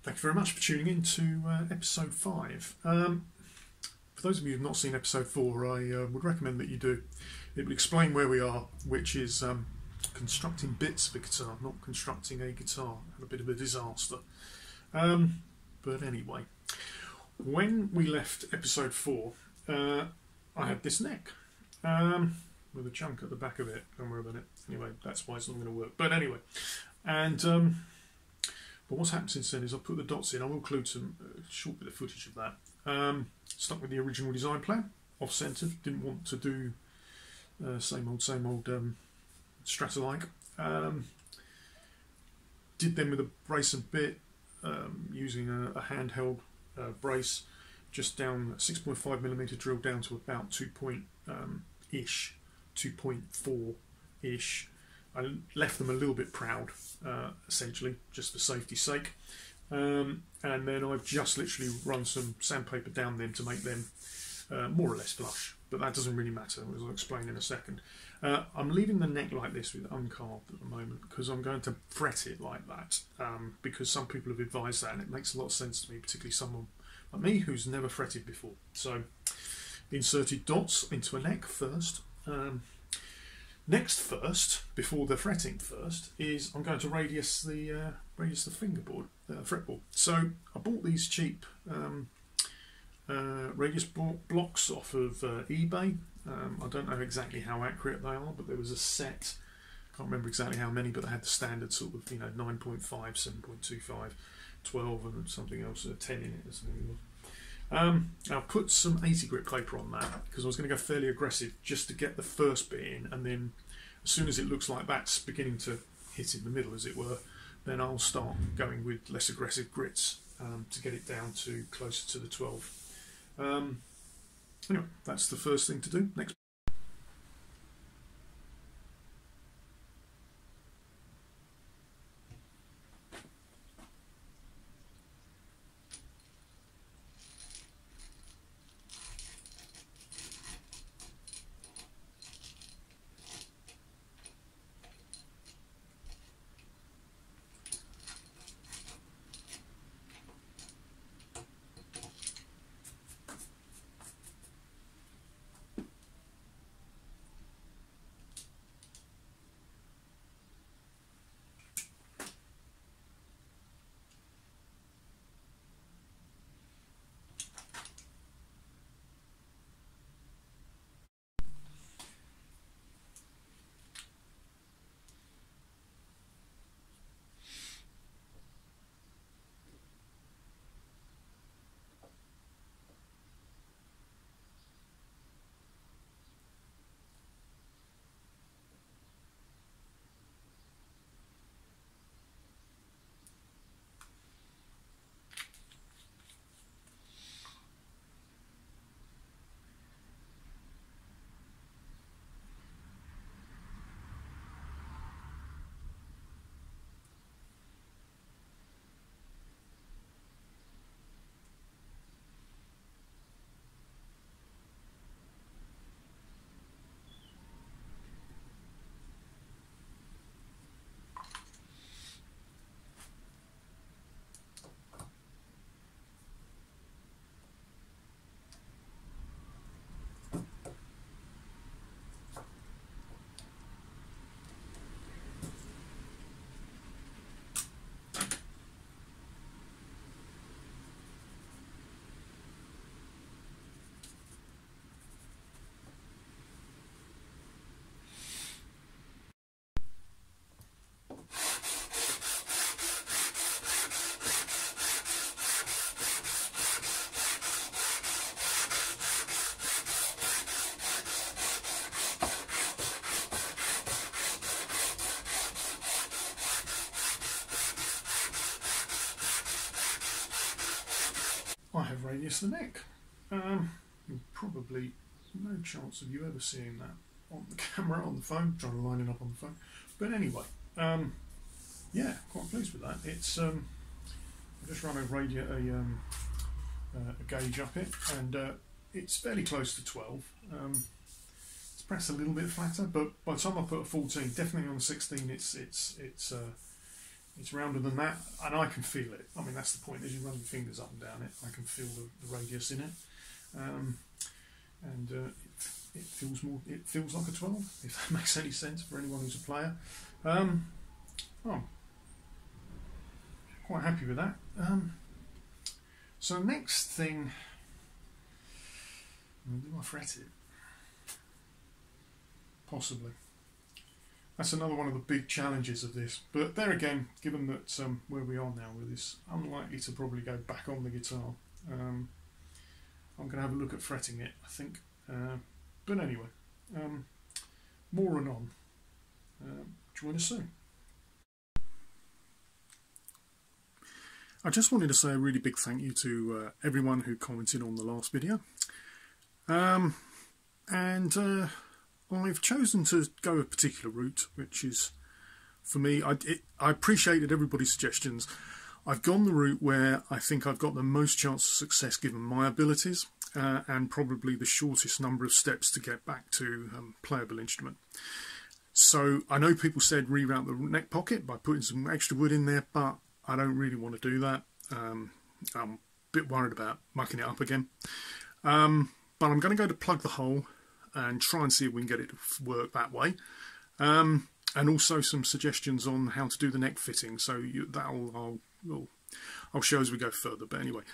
Thank you very much for tuning in to episode 5. For those of you who have not seen episode 4, I would recommend that you do. It will explain where we are, which is constructing bits of a guitar, not constructing a guitar. A bit of a disaster. But anyway, when we left episode 4, I had this neck with a chunk at the back of it. Don't worry about it. Anyway, that's why it's not going to work. But anyway, and but what's happened since then is I've put the dots in. I will include some short bit of footage of that. Stuck with the original design plan, off-centered. Didn't want to do same old Strata-like. Did them with a brace and bit, using a handheld brace, just down 6.5mm drill down to about 2.4-ish. I left them a little bit proud, essentially, just for safety's sake. And then I've just literally run some sandpaper down them to make them more or less flush. But that doesn't really matter, as I'll explain in a second. I'm leaving the neck like this with uncarved at the moment because I'm going to fret it like that. Because some people have advised that, and it makes a lot of sense to me, particularly someone like me who's never fretted before. So, inserted dots into a neck first. Next first, before the fretting first, is I'm going to radius the fingerboard, fretboard. So I bought these cheap radius blocks off of eBay. I don't know exactly how accurate they are, but there was a set. Can't remember exactly how many, but they had the standard sort of 9.5, 7.25, 12, and something else, 10 in it or something. I'll put some 80 grit paper on that because I was going to go fairly aggressive just to get the first bit in, and then as soon as it looks like that's beginning to hit in the middle, as it were, then I'll start going with less aggressive grits to get it down to closer to the 12. Anyway, that's the first thing to do. Next. I have radiused the neck. Probably no chance of you ever seeing that on the camera, on the phone, trying to line it up on the phone. But anyway, yeah, quite pleased with that. It's I just run a gauge up it, and it's fairly close to 12. It's perhaps a little bit flatter, but by the time I put a 14, definitely on 16, it's It's rounder than that, and I can feel it. I mean, that's the point. As you run your fingers up and down it, I can feel the radius in it, and it feels more. It feels like a 12, if that makes any sense for anyone who's a player. Oh, quite happy with that. So next thing, do I fret it? Possibly. That's another one of the big challenges of this. But there again, given that where we are now with this, unlikely to probably go back on the guitar. I'm going to have a look at fretting it, I think. But anyway, more and on. Join us soon. I just wanted to say a really big thank you to everyone who commented on the last video. I've chosen to go a particular route, which is, for me, I appreciated everybody's suggestions. I've gone the route where I think I've got the most chance of success given my abilities, and probably the shortest number of steps to get back to playable instrument. So I know people said reroute the neck pocket by putting some extra wood in there, but I don't really want to do that. I'm a bit worried about mucking it up again. But I'm going to go to plug the hole and try and see if we can get it to work that way. And also some suggestions on how to do the neck fitting. So I'll show as we go further. But anyway,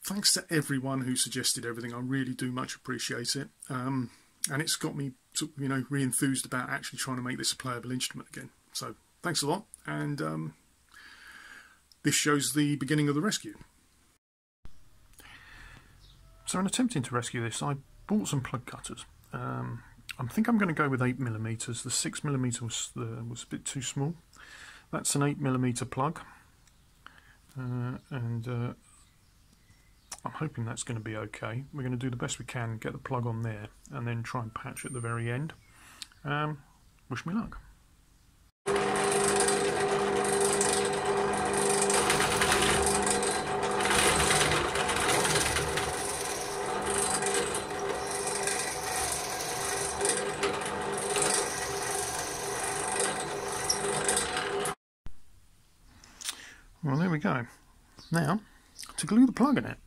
thanks to everyone who suggested everything. I really do much appreciate it. And it's got me, re-enthused about actually trying to make this a playable instrument again. So thanks a lot. And this shows the beginning of the rescue. So in attempting to rescue this, I bought some plug cutters. I think I'm going to go with 8mm. The 6mm was a bit too small. That's an 8mm plug, and I'm hoping that's going to be okay. We're going to do the best we can, get the plug on there, and then try and patch at the very end. Wish me luck. Well, there we go. Now, to glue the plug in it.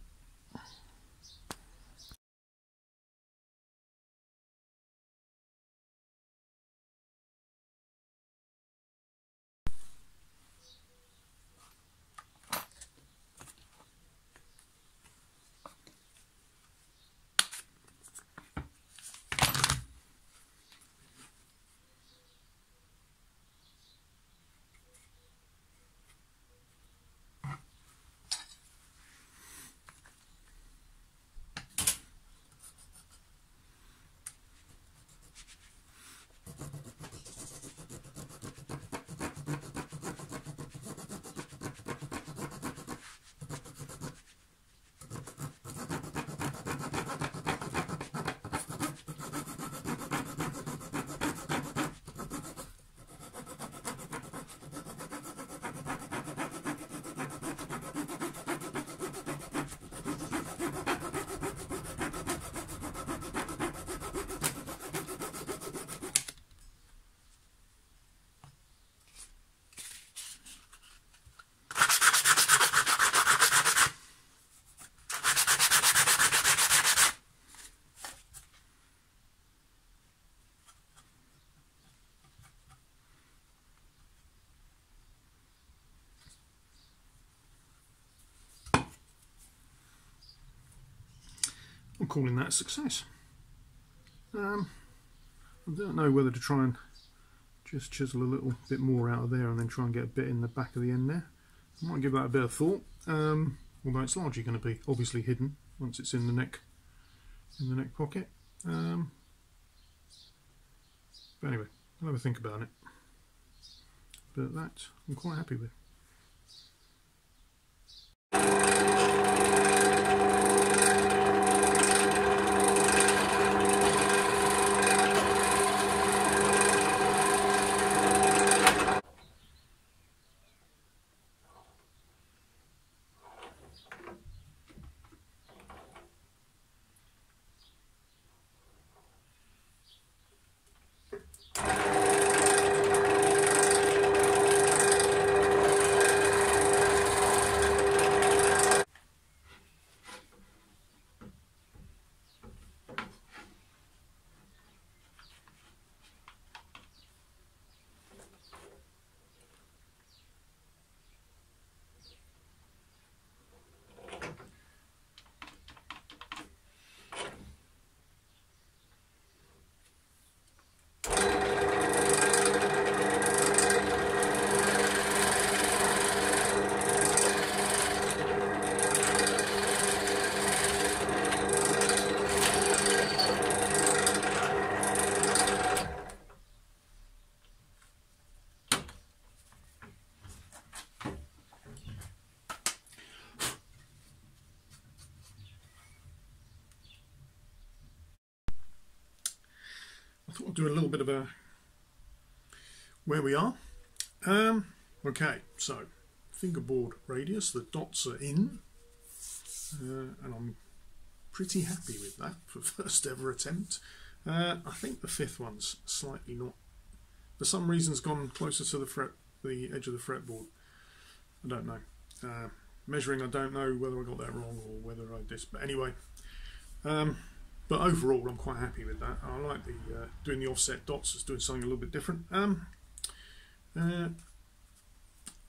I'm calling that a success. I don't know whether to try and just chisel a little bit more out of there and then try and get a bit in the back of the end there. I might give that a bit of thought, although it's largely going to be obviously hidden once it's in the neck pocket. But anyway, I'll have a think about it. But that I'm quite happy with. do a little bit of a where we are. Okay, so fingerboard radius, the dots are in, and I'm pretty happy with that for first ever attempt. I think the fifth one's slightly not, for some reason, has gone closer to the edge of the fretboard. I don't know. Measuring, I don't know whether I got that wrong or whether I did. But anyway, but overall, I'm quite happy with that. I like the doing the offset dots as doing something a little bit different.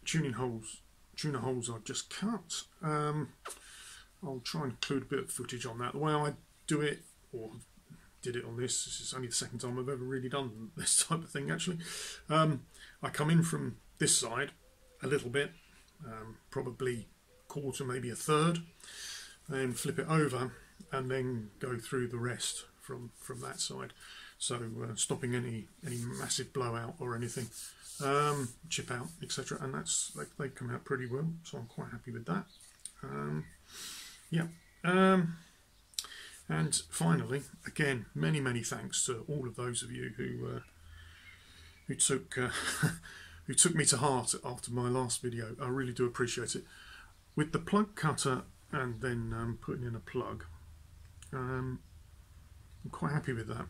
Tuner holes I've just cut. I'll try and include a bit of footage on that. The way I do it, or did it on this is only the second time I've ever really done this type of thing actually. I come in from this side a little bit, probably a quarter, maybe a third, then flip it over and then go through the rest from that side. So stopping any massive blowout or anything, chip out, etc. And they come out pretty well, so I'm quite happy with that. Yeah. And finally, again, many thanks to all of those of you who took who took me to heart after my last video. I really do appreciate it. With the plug cutter and then putting in a plug, I'm quite happy with that.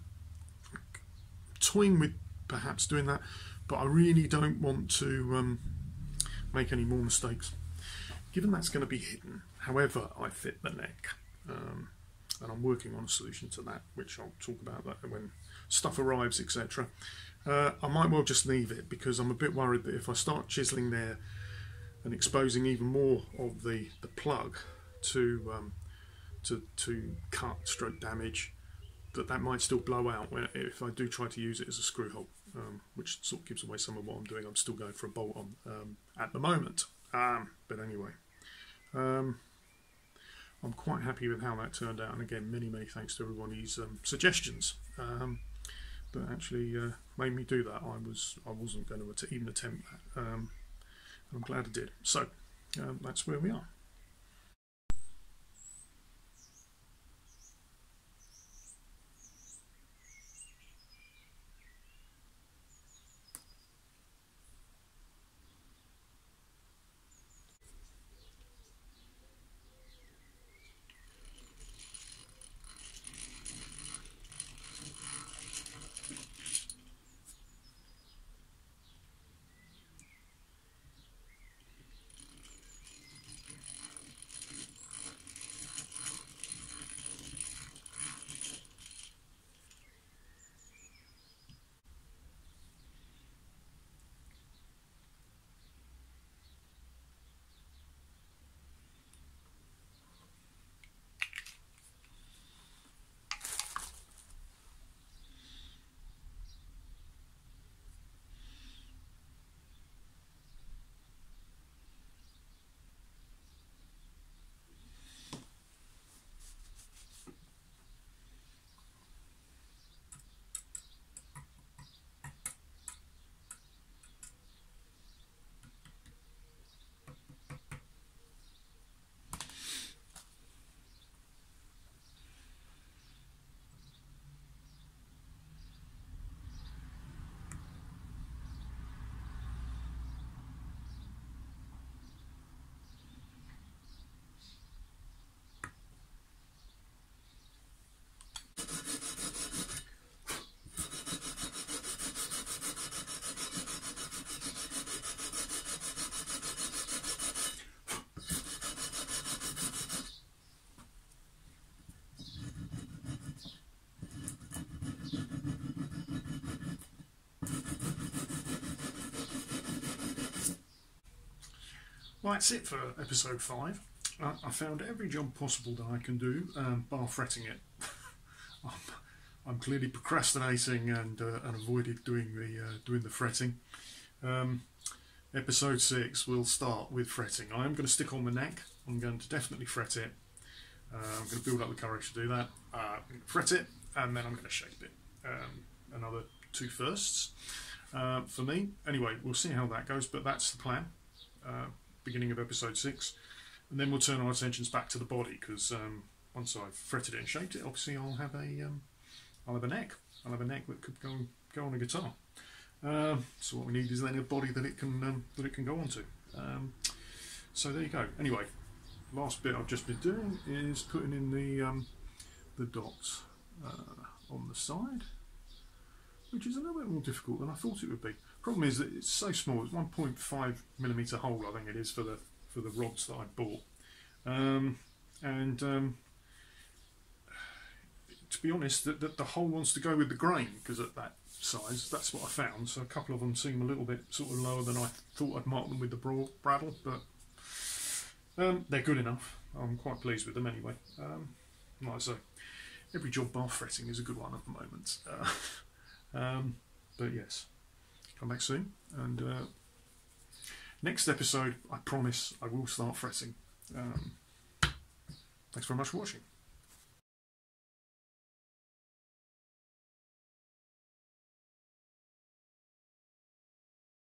Toying with perhaps doing that, but I really don't want to make any more mistakes. Given that's going to be hidden, however I fit the neck, and I'm working on a solution to that, which I'll talk about that when stuff arrives, etc. I might well just leave it, because I'm a bit worried that if I start chiseling there and exposing even more of the plug to cut stroke damage, that might still blow out if I do try to use it as a screw hole, which sort of gives away some of what I'm doing. I'm still going for a bolt on at the moment, but anyway, I'm quite happy with how that turned out, and again, many thanks to everybody's suggestions that actually made me do that. I wasn't going to even attempt that, and I'm glad I did. So that's where we are. Well, that's it for episode 5. I found every job possible that I can do, bar fretting it. I'm clearly procrastinating and avoided doing the fretting. Episode 6 will start with fretting. I am going to stick on the neck. I'm going to definitely fret it. I'm going to build up the courage to do that. I'm going to fret it, and then I'm going to shape it. Another 2 firsts for me. Anyway, we'll see how that goes, but that's the plan. Beginning of episode 6, and then we'll turn our attentions back to the body, because once I've fretted it and shaped it, obviously I'll have a neck. I'll have a neck that could go on a guitar. So what we need is then a body that it can go onto. So there you go. Anyway, last bit I've just been doing is putting in the dots on the side, which is a little bit more difficult than I thought it would be. Problem is that it's so small. It's 1.5mm hole, I think it is, for the rods that I bought. To be honest, the hole wants to go with the grain, because at that size, that's what I found. So a couple of them seem a little bit sort of lower than I thought I'd mark them with the bradawl, but they're good enough. I'm quite pleased with them anyway. Like I say, every job bar fretting is a good one at the moment. But yes, come back soon, and next episode, I promise I will start fretting. Thanks very much for watching.